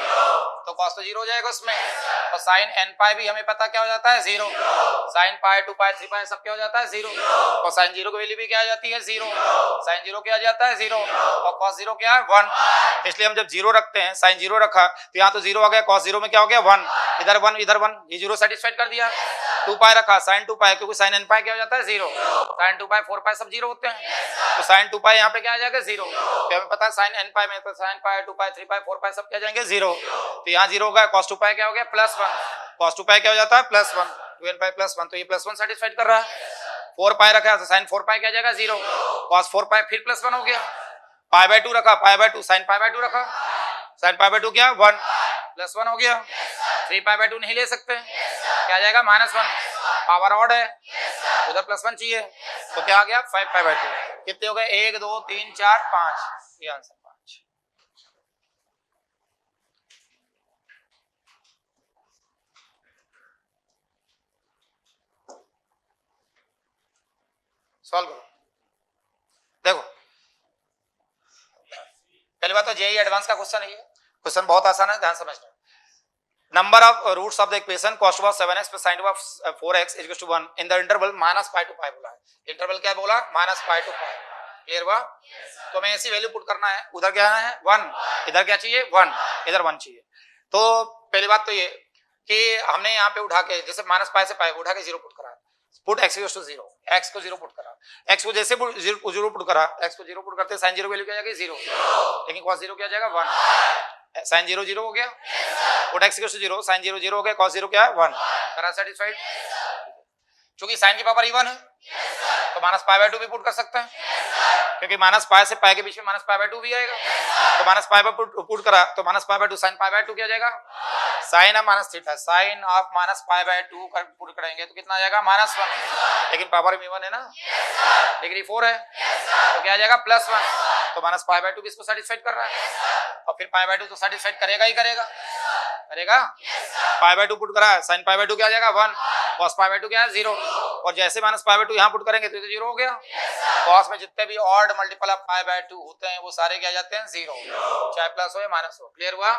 तो cos तो 0 हो जाएगा उसमें, और sin n पाई भी हमें पता क्या हो जाता है 0, sin पाई 2 पाई 3 पाई सब क्या हो जाता है 0, और sin 0 की वैल्यू भी क्या आ जाती है 0, sin 0 क्या आ जाता है 0, और cos 0 क्या है 1, इसलिए हम जब 0 रखते हैं, sin 0 रखा तो यहाँ तो 0 आ गया, cos 0 में क्या हो गया 1, इधर 1 इधर 1, ये 0 सेटिस्फाइड कर दिया। 2 पाई रखा, sin 2 पाई, क्योंकि sin n पाई क्या हो जाता है 0, sin 2 पाई 4 पाई सब 0 होते हैं, तो sin 2 पाई यहाँ पे क्या आ जाएगा 0, तो हमें पता है sin n पाई में तो sin पाई 2 पाई 3 पाई 4 पाई सब क्या जाएंगे 0, तो यहाँ 0 होगा, cos 2 पाई क्या हो गया +1, cos 2 पाई क्या हो जाता है +1, 2n पाई +1, तो ये +1 सेटिस्फाइड कर रहा है। 4 पाई रखा तो sin 4 पाई क्या जाएगा 0, cos 4 पाई फिर +1 हो गया, π/2 रखा, π/2 sin π/2 रखा, sin π/2 क्या 1, +1 हो गया, 3 π/2 नहीं ले सकते, क्या जाएगा -1, पावर ऑड है, उधर +1 चाहिए, तो क्या आ गया 5 π/2, कितने हो गए 1 2 3 4 5, ये आंसर 5। सॉल्व करो, देखो पहली बात तो जेईई एडवांस का क्वेश्चन है, क्वेश्चन बहुत आसान है, ध्यान समझना। Number of roots of the equation cos 7x plus sin 4x equals to 1 in the interval -π to π बोला है, इंटरवल क्या बोला -π to π, क्लियर हुआ। तो हमें ऐसी वैल्यू पुट करना है, उधर क्या है 1, इधर क्या चाहिए 1, इधर 1 चाहिए। तो पहली बात तो ये कि हमने यहाँ पे उठा के जैसे -π से π उठा के 0 पुट करा, put x equals to 0, x को 0 पुट करा, x को जैसे 0 पुट करा, x को 0 पुट करते sin 0 वैल्यू क्या जाएगी 0, लेकिन cos 0 क्या जाएगा 1, sin 0 0 हो गया, put x equals to 0, sin 0 0 हो गया, cos 0 क्या है 1, करा सेटिस्फाइड। क्योंकि sin की पावर इवन है तो -π/2 भी पुट कर सकते हैं, क्योंकि -π से π के बीच में -π/2 भी आएगा, तो -π पुट करा तो -π/2 sin π/2 क्या जाएगा sin ऑफ -θ, sin ऑफ -π/2 कर पुट करेंगे तो कितना आ जाएगा -1, लेकिन पावर में इवन है ना, डिग्री 4 है, तो क्या आ जाएगा +1, तो -π/2 भी इसको सेटिस्फाइड कर रहा है, और फिर π/2 तो सेटिस्फाइड करेगा ही करेगा, π/2 पुट करा, sin π/2 क्या आ जाएगा 1, cos π/2 क्या है 0, और जैसे -π/2 यहाँ पुट करेंगे तो 0 हो गया। cos में जितने भी ऑड मल्टीपल ऑफ π/2 होते हैं वो सारे क्या जाते हैं 0, चाहे प्लस हो या माइनस हो, क्लियर हुआ।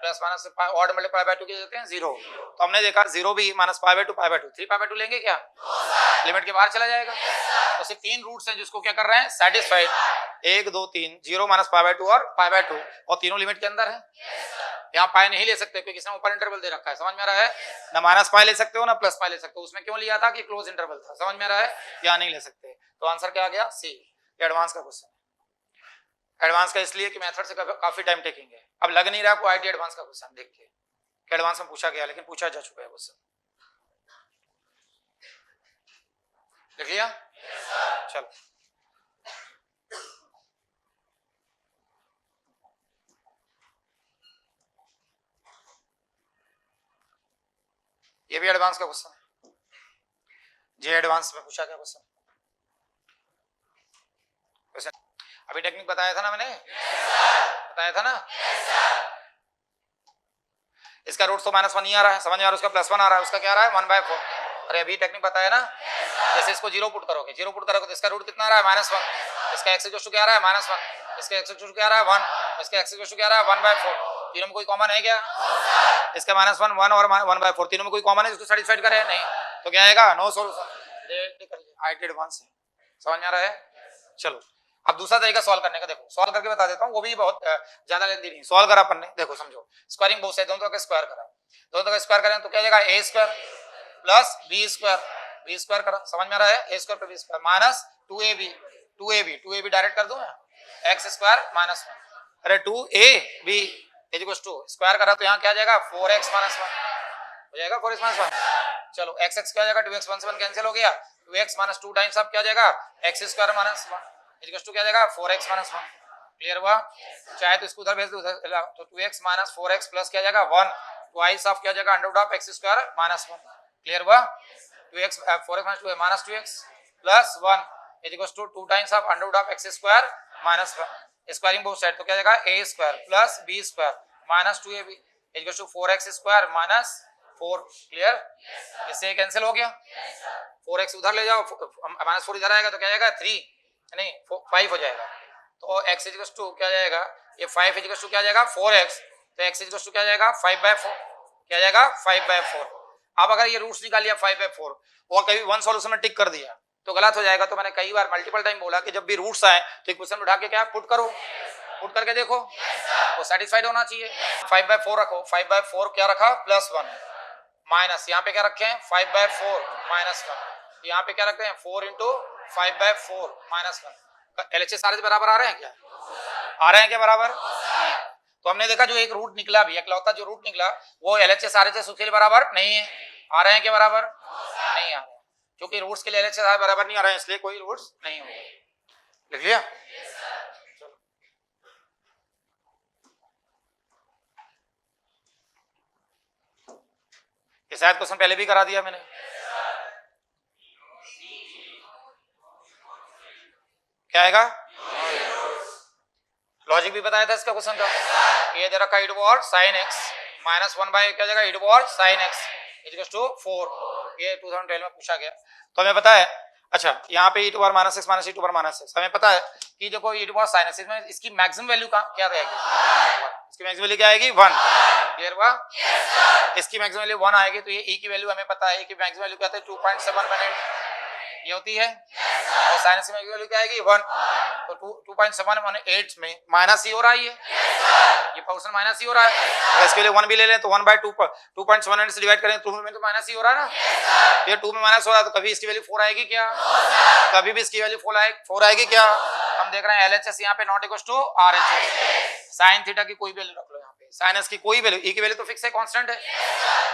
प्लस माइनस ऑड मल्टीपल π/2 क्या जाते हैं 0, तो हमने देखा 0 भी -π/2 π/2 3 π/2 लेंगे क्या, लिमिट के बाहर चला जाएगा। तो सिर्फ 3 रूट्स हैं जिसको क्या कर रहे हैं सेटिस्फाइड, 1 2 3, 0 -π/2 और π/2, और तीनों लिमिट के अंदर है, यहाँ पाई नहीं ले सकते क्योंकि इसमें ऊपर इंटरवल दे रखा है, समझ में आ रहा है ना। माइनस पाई ले सकते हो ना प्लस पाई ले सकते हो, उसमें क्यों लिया था कि क्लोज इंटरवल था, समझ में आ रहा है, यहाँ नहीं ले सकते। तो आंसर क्या आ गया सी, एडवांस का क्वेश्चन। एडवांस का इसलिए कि मेथड से काफी टाइम टेकिंग है। अब लग नहीं रहा आपको आईटी एडवांस का क्वेश्चन देख के कि एडवांस में पूछा गया, लेकिन पूछा जा चुका है क्वेश्चन, देख लिया। चलो ये भी एडवांस का क्वेश्चन है, जे एडवांस में पूछा गया क्वेश्चन। अभी टेक्निक बताया था ना मैंने, बताया था ना। इसका रूट तो -1 ही आ रहा है, समझ में आ रहा है, उसका +1 आ रहा है, उसका क्या आ रहा है 1/4। अरे अभी टेक्निक बताया ना, जैसे इसको 0 पुट करोगे, 0 पुट करोगे तो इसका रूट कितना आ रहा है -1, इसका x इक्वल टू क्या आ रहा है -1, इसका x इक्वल टू क्या आ रहा है 1, इसका x इक्वल टू क्या आ रहा है 1/4। तीनों में कोई कॉमन है क्या, इसका -1 1 और 1/4 तीनों में कोई कॉमन है जिसको सेटिस्फाइड करे, नहीं, तो क्या आएगा नो सॉल्यूशन। आईटी एडवांस है, समझ में आ रहा है। चलो अब दूसरा तरीका सॉल्व करने का, देखो सॉल्व करके बता देता हूँ, वो भी बहुत ज्यादा लेंदी नहीं। सॉल्व करा अपन ने, देखो समझो, स्क्वायरिंग बोथ साइड दोनों का स्क्वायर करा, दोनों का स्क्वायर करें तो क्या जाएगा a square plus b square करा, समझ में आ रहा है, a square plus b square minus 2ab direct कर दूं x स्क्वायर -1, अरे 2ab इक्वल्स टू स्क्वायर करा तो यहाँ क्या जाएगा 4x - 1 हो जाएगा, 4x - 1। चलो x क्या जाएगा 2x 1 से 1 कैंसिल हो गया, 2x - 2 टाइम्स अब क्या जाएगा x स्क्वायर - 1 इक्वल्स टू क्या जाएगा 4x - 1। क्लियर हुआ, चाहे तो इसको उधर भेज दो, तो 2x - 4x प्लस क्या जाएगा 1 ट्वाइस ऑफ क्या जाएगा √x स्क्वायर -1। क्लियर हुआ, 2x 4x - 2 -2x plus 1 equals to 2 times of √x square -1। Squaring both side तो क्या जाएगा a square plus b square minus 2ab equals to 4x square -4। Clear, इससे कैंसिल हो गया, 4x उधर ले जाओ, -4 इधर आएगा तो क्या जाएगा 3 नहीं 5 हो जाएगा, तो x इक्वल्स टू क्या जाएगा, ये 5 इक्वल्स टू क्या जाएगा 4x, तो x इक्वल्स टू क्या जाएगा 5/4, क्या जाएगा 5/4। अब अगर ये रूट्स निकाल लिया 5/4 और कभी वन सॉल्यूशन में टिक कर दिया तो गलत हो जाएगा। तो मैंने कई बार मल्टीपल टाइम बोला कि जब भी रूट्स आए तो इक्वेशन में उठा के क्या पुट करो, पुट करके देखो वो सेटिस्फाइड होना चाहिए। 5/4 रखो, 5/4 क्या रखा +1 माइनस यहाँ पे क्या रखे हैं 5/4 -1, यहाँ पे क्या रखते हैं 4 × 5/4 -1। LHS सारे बराबर आ रहे हैं क्या, आ रहे हैं क्या बराबर, तो हमने देखा जो एक रूट निकला भी इकलौता जो रूट निकला वो LHS RHS उसके लिए बराबर नहीं है, आ रहे हैं क्या बराबर, नहीं आ रहे, क्योंकि रूट्स के लिए LHS बराबर नहीं आ रहे हैं इसलिए कोई रूट्स नहीं होंगे। लिख लिया, ये शायद क्वेश्चन पहले भी करा दिया मैंने। क्या आएगा, लॉजिक भी बताया था इसका क्वेश्चन का, ये दे रखा sin x -1 बाय क्या जाएगा sin x इक्वल्स टू 4, ये 2012 में पूछा गया। तो हमें पता है, अच्छा यहाँ पे e⁻ -x -e⁻ -x हमें पता है कि देखो e⁻ sin x में इसकी मैक्सिमम वैल्यू क्या रहेगी, इसकी मैक्सिमम वैल्यू क्या आएगी 1। क्लियर हुआ, इसकी मैक्सिमम वैल्यू 1 आएगी, तो ये e की वैल्यू हमें पता है कि मैक्सिमम वैल्यू क्या है 2.718 ये होती है, और sin x की वैल्यू क्या आएगी 1, तो 2.718 में माइनस ही हो रहा है, ये पोर्शन माइनस ही हो रहा है, अगर इसके लिए 1 भी ले लें तो 1/2 पर 2.718 से डिवाइड करें 2 में तो माइनस ही हो रहा है ना, ये 2 में माइनस हो रहा है, तो कभी इसकी वैल्यू 4 आएगी क्या, कभी भी इसकी वैल्यू 4 आएगी क्या। हम देख रहे हैं LHS यहाँ पे not equal to RHS, sine theta की कोई वैल्यू रख लो, यहाँ पे साइन एस की कोई वैल्यू, e की वैल्यू तो फिक्स है कांस्टेंट है,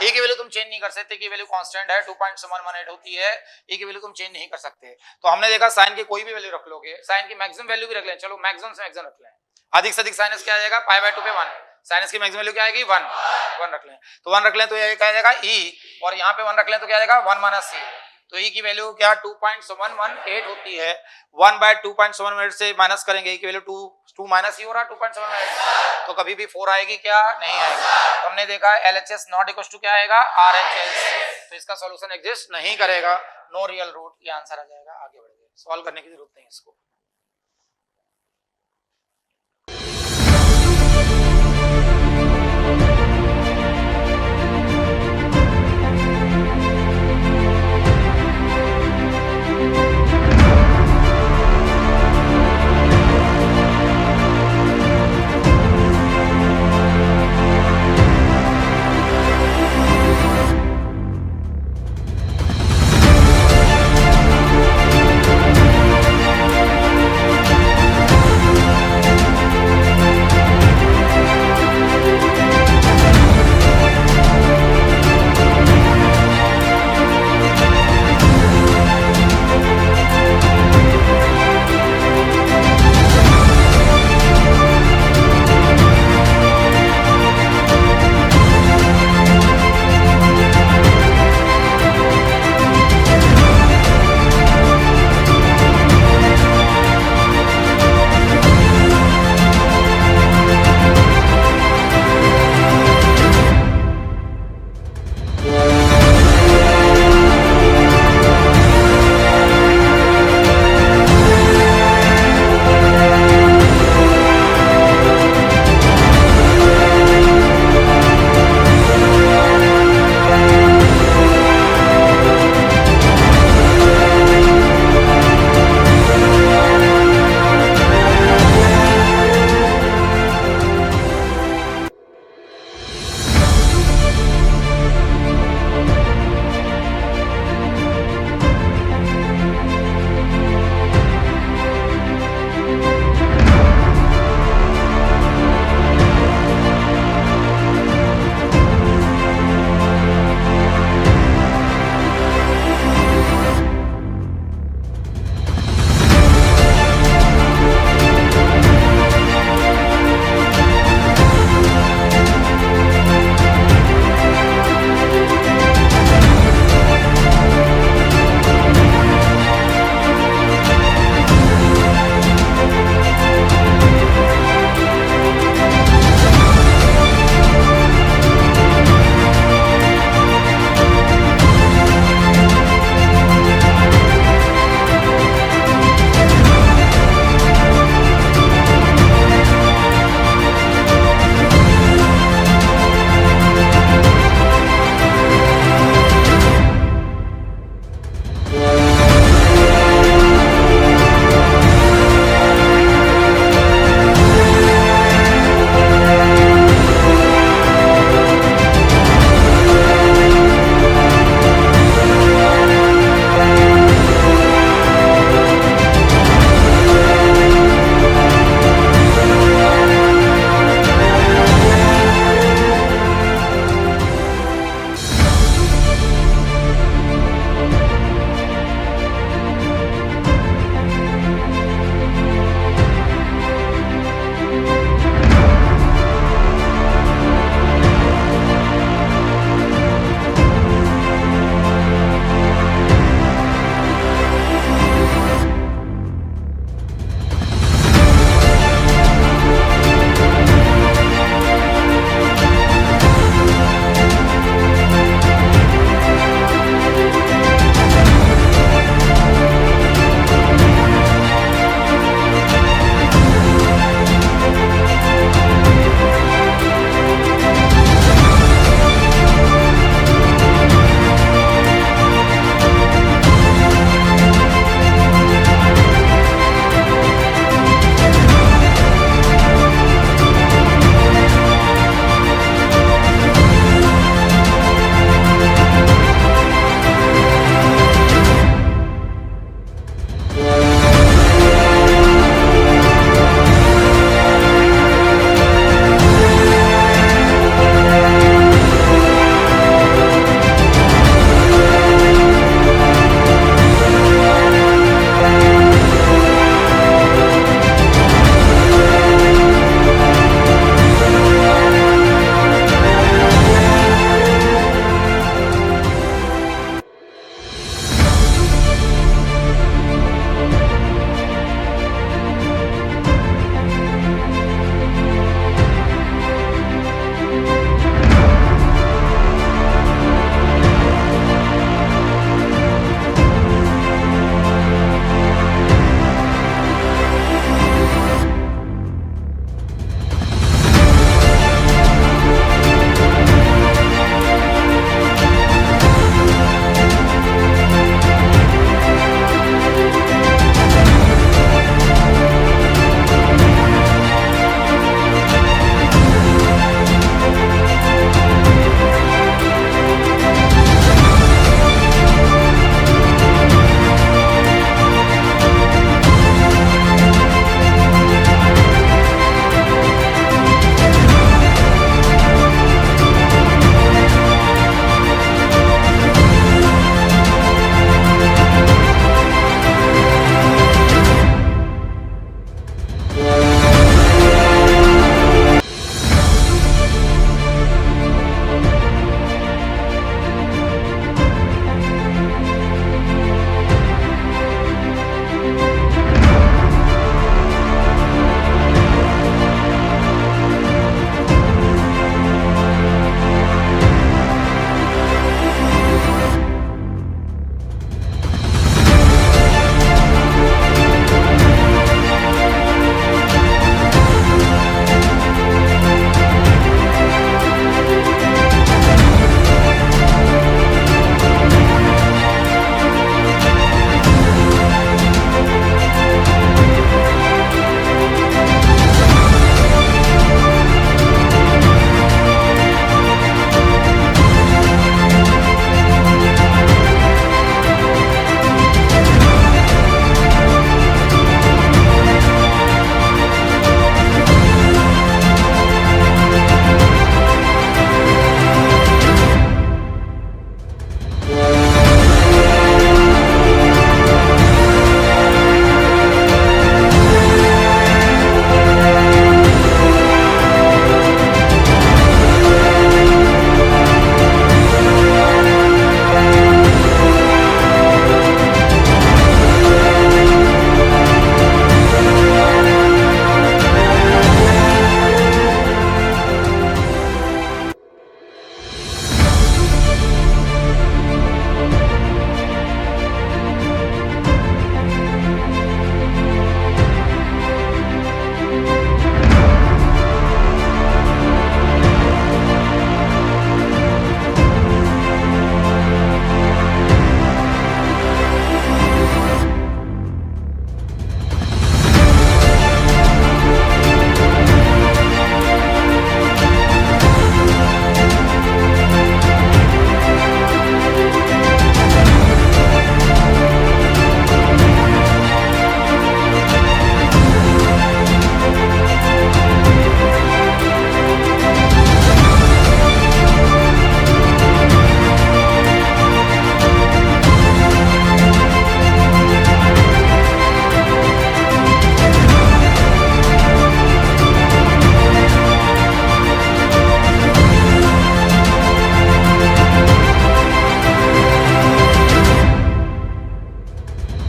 e की वैल्यू तुम चेंज नहीं कर सकते, की वैल्यू कांस्टेंट है 2.718 होती है, e की वैल्यू तुम चेंज नहीं कर सकते। तो हमने देखा साइन की कोई भी वैल्यू रख लोगे, साइन की मैक्सिमम वैल्यू भी रख लें, चलो मैक्सिमम से मैक्सिमम रख लें, अधिक से अधिक साइन एस क्या आ जाएगा π/2 पे 1, साइन एस की मैक्सिमम वैल्यू क्या आएगी 1 रख लें, तो 1 रख लें तो ये क्या आ जाएगा e, और यहाँ पे 1 रख लें तो क्या आ जाएगा 1 - c, तो e की वैल्यू क्या 2.718 होती है, 1/2.718 से माइनस करेंगे e की वैल्यू 2 माइनस ही हो रहा 2.718, तो कभी भी 4 आएगी क्या, नहीं आएगी। तो हमने देखा LHS नॉट इक्वल टू क्या आएगा RHS, तो इसका सॉल्यूशन एग्जिस्ट नहीं करेगा, नो रियल रूट, ये आंसर आ जाएगा। आगे बढ़िए, सॉल्व करने की जरूरत नहीं है इसको।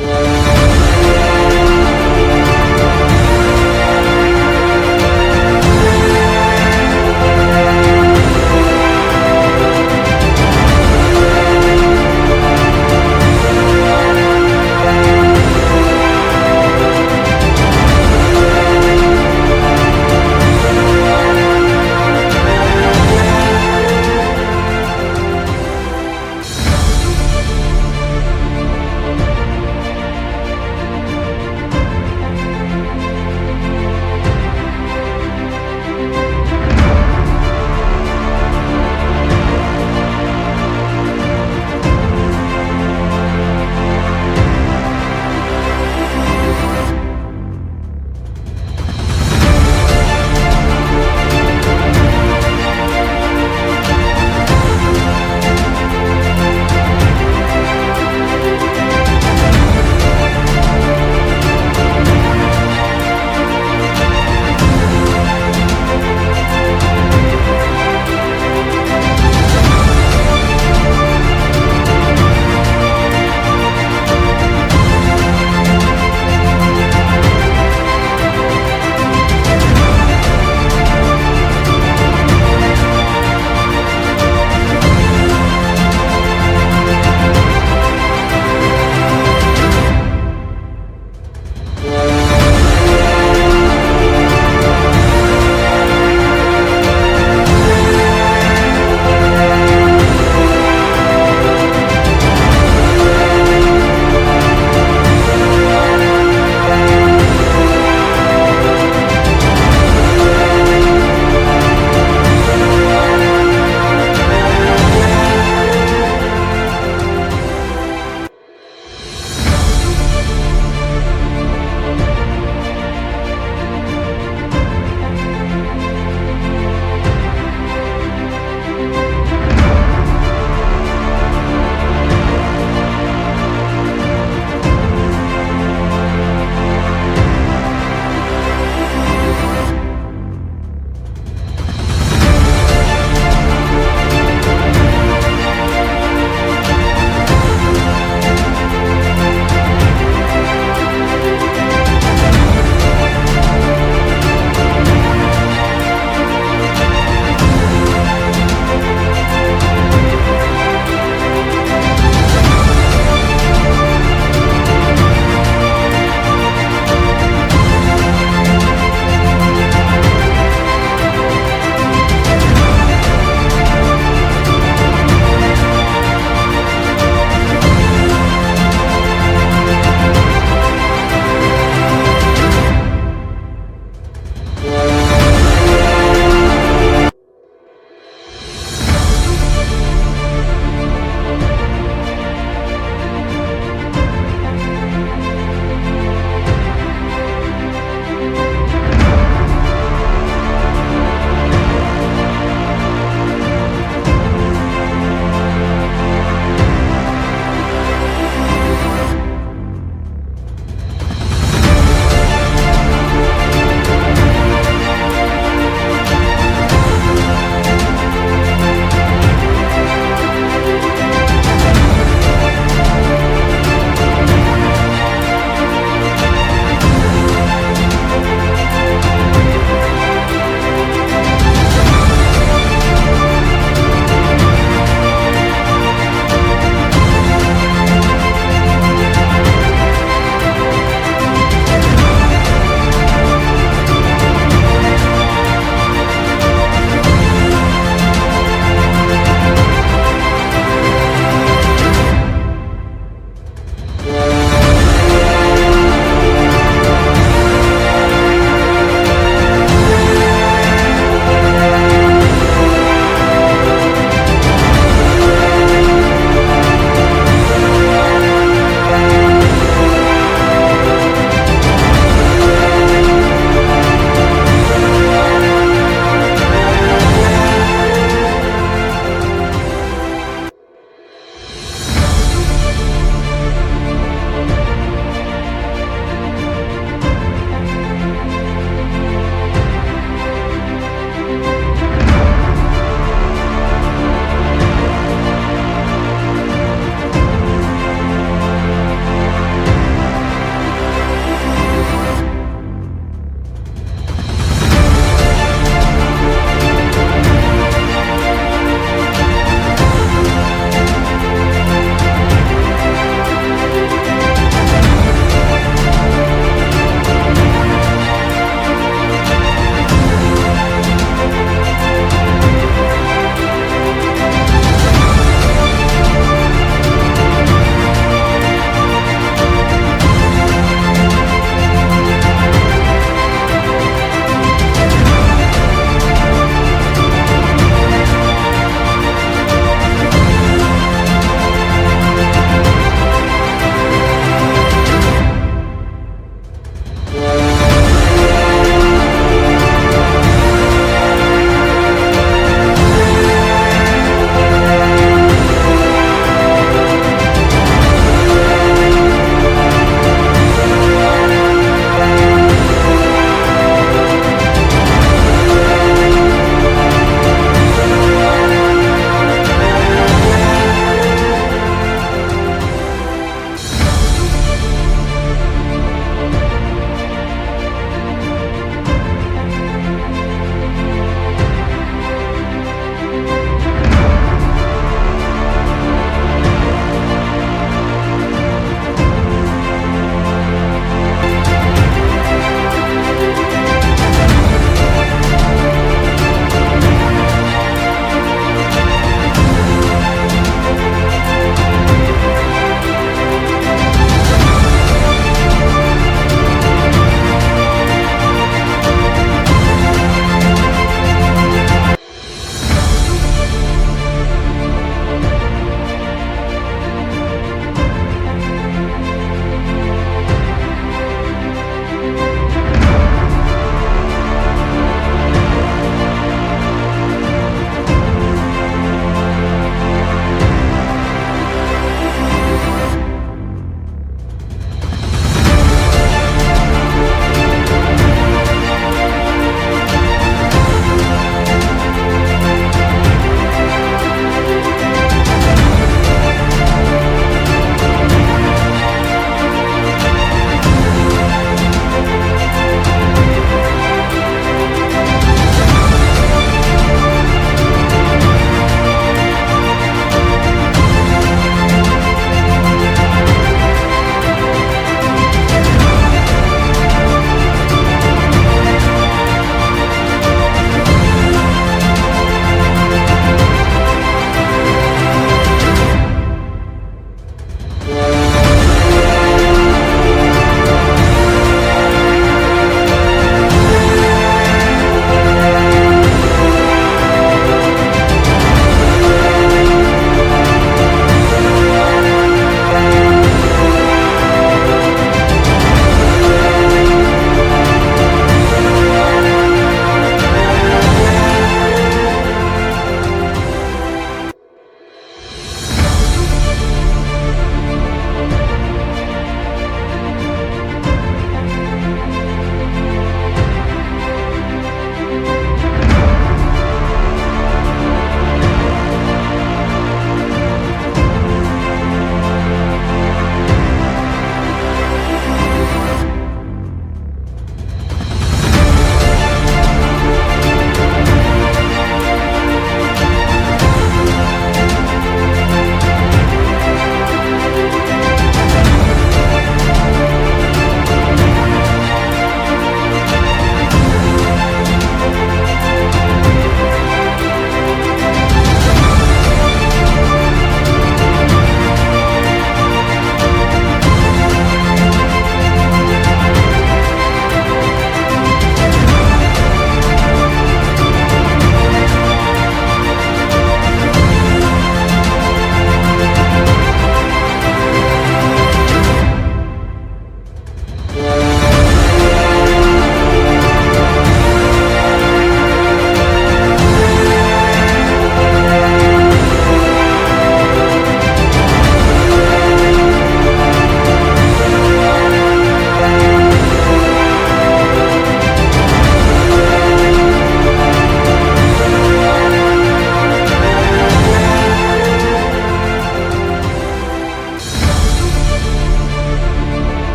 है।